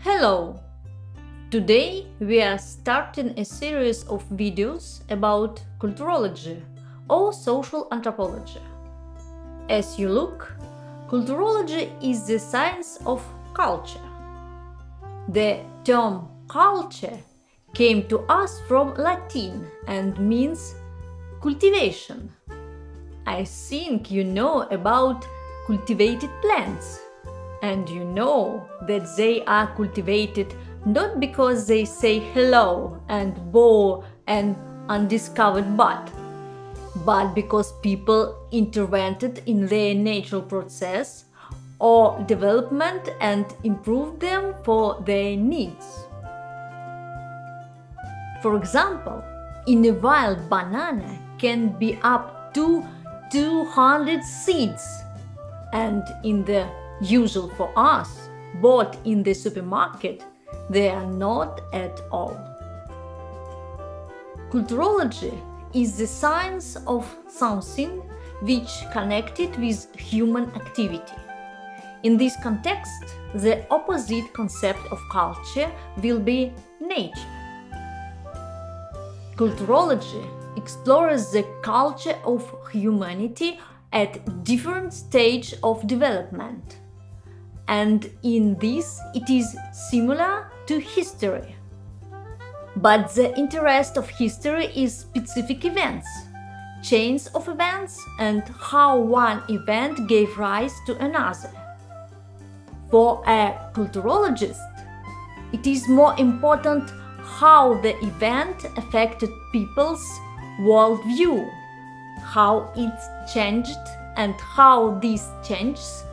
Hello! Today we are starting a series of videos about culturology or social anthropology. As you look, culturology is the science of culture. The term culture came to us from Latin and means cultivation. I think you know about cultivated plants. And you know that they are cultivated not because they say hello and bow an undiscovered bud, but because people intervened in their natural process or development and improved them for their needs. For example, in a wild banana can be up to 200 seeds, and in the usual for us, bought in the supermarket, they are not at all. Culturology is the science of something which connected with human activity. In this context, the opposite concept of culture will be nature. Culturology explores the culture of humanity at different stages of development. And in this, it is similar to history. But the interest of history is specific events, chains of events, and how one event gave rise to another. For a culturologist, it is more important how the event affected people's worldview, how it changed, and how these changes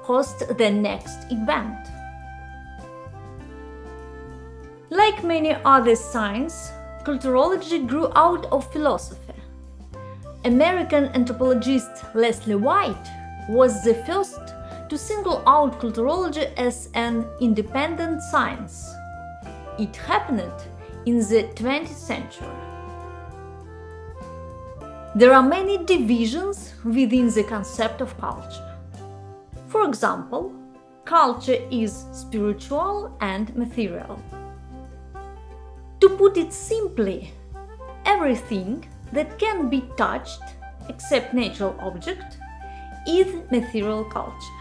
caused the next event. Like many other sciences, culturology grew out of philosophy. American anthropologist Leslie White was the first to single out culturology as an independent science. It happened in the 20th century. There are many divisions within the concept of culture. For example, culture is spiritual and material. To put it simply, everything that can be touched, except natural object, is material culture.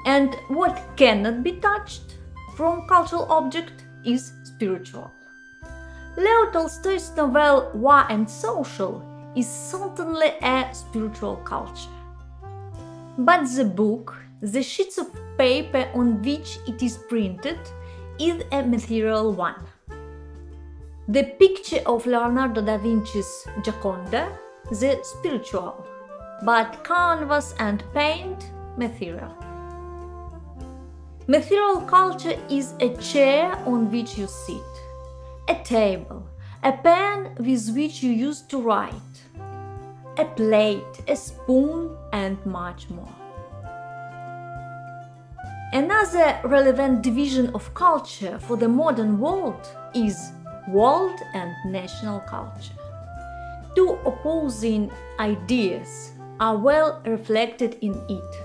And what cannot be touched from cultural object is spiritual. Leo Tolstoy's novel War and Social is certainly a spiritual culture. But the book, the sheets of paper on which it is printed, is a material one. The picture of Leonardo da Vinci's Gioconda, the spiritual, but canvas and paint, material. Material culture is a chair on which you sit, a table, a pen with which you used to write, a plate, a spoon, and much more. Another relevant division of culture for the modern world is world and national culture. Two opposing ideas are well reflected in it.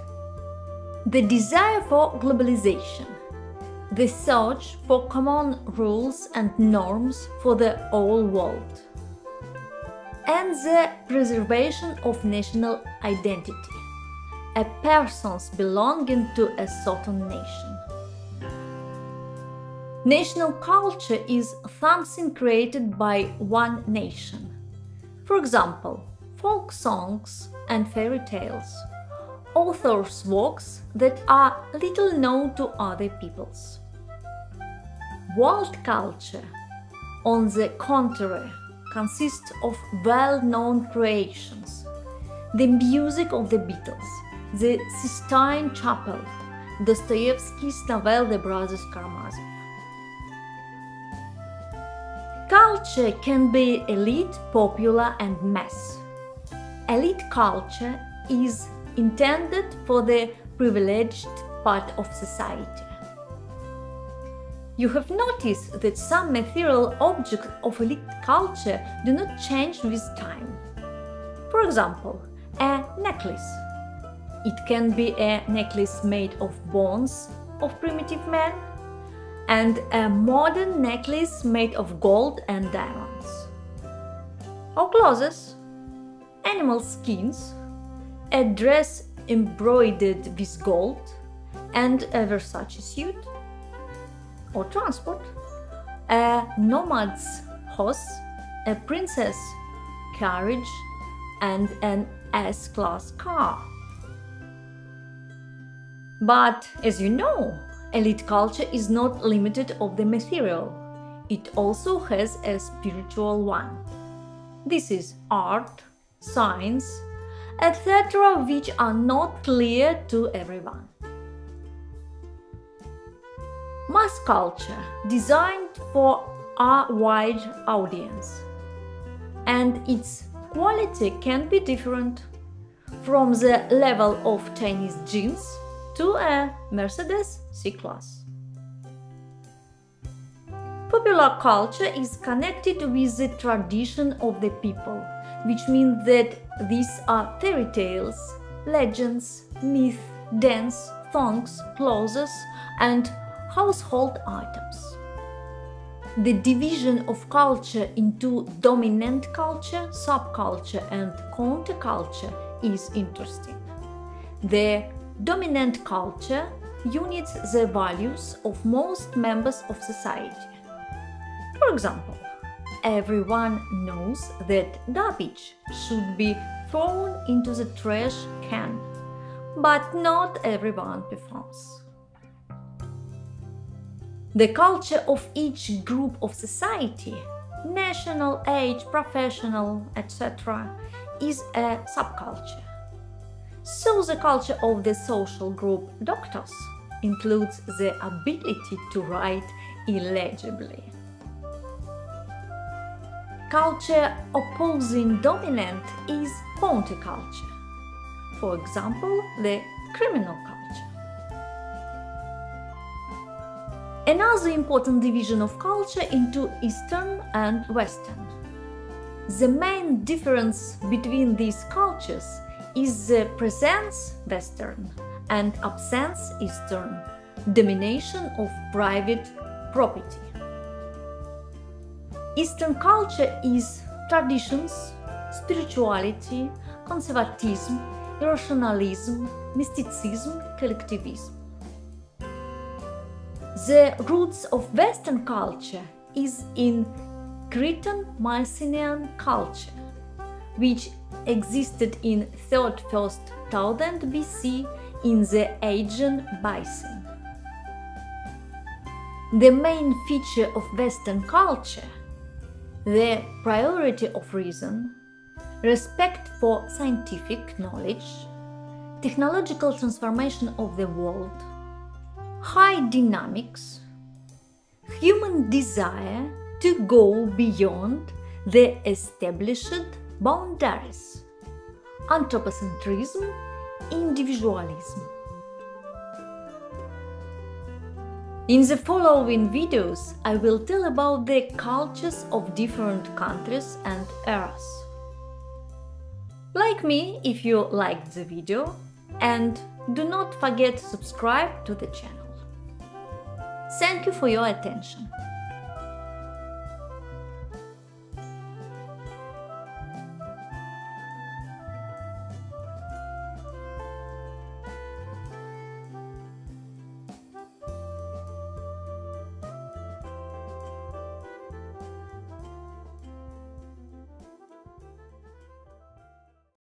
The desire for globalization, the search for common rules and norms for the whole world, and the preservation of national identity, a person's belonging to a certain nation. National culture is something created by one nation. For example, folk songs and fairy tales, authors' works that are little known to other peoples. World culture, on the contrary, consists of well-known creations: the music of the Beatles, the Sistine Chapel, Dostoevsky's novel The Brothers Karamazov. Culture can be elite, popular, and mass. Elite culture is intended for the privileged part of society. You have noticed that some material objects of elite culture do not change with time. For example, a necklace. It can be a necklace made of bones of primitive men, and a modern necklace made of gold and diamonds. Our clothes, animal skins, a dress embroidered with gold, and a Versace suit. Or transport, a nomad's horse, a princess carriage, and an S-class car. But as you know, elite culture is not limited of the material. It also has a spiritual one. This is art, science, etc., which are not clear to everyone. Mass culture, designed for a wide audience, and its quality can be different, from the level of Chinese jeans to a Mercedes C-Class. Popular culture is connected with the tradition of the people, which means that these are fairy tales, legends, myth, dance, songs, clothes, and household items. The division of culture into dominant culture, subculture, and counterculture is interesting. The dominant culture unites the values of most members of society. For example, everyone knows that garbage should be thrown into the trash can, but not everyone performs. The culture of each group of society, national, age, professional, etc., is a subculture. So the culture of the social group doctors includes the ability to write illegibly. Culture opposing dominant is counterculture. For example, the criminal culture. Another important division of culture into Eastern and Western. The main difference between these cultures is the presence Western and absence Eastern, domination of private property. Eastern culture is traditions, spirituality, conservatism, irrationalism, mysticism, collectivism. The roots of Western culture is in Cretan Mycenaean culture, which existed in 3rd to 1st 1000 BC in the Aegean Basin. The main feature of Western culture, the priority of reason, respect for scientific knowledge, technological transformation of the world, high dynamics, human desire to go beyond the established boundaries, anthropocentrism, individualism. In the following videos, I will tell about the cultures of different countries and eras. Like me if you liked the video, and do not forget to subscribe to the channel. Thank you for your attention.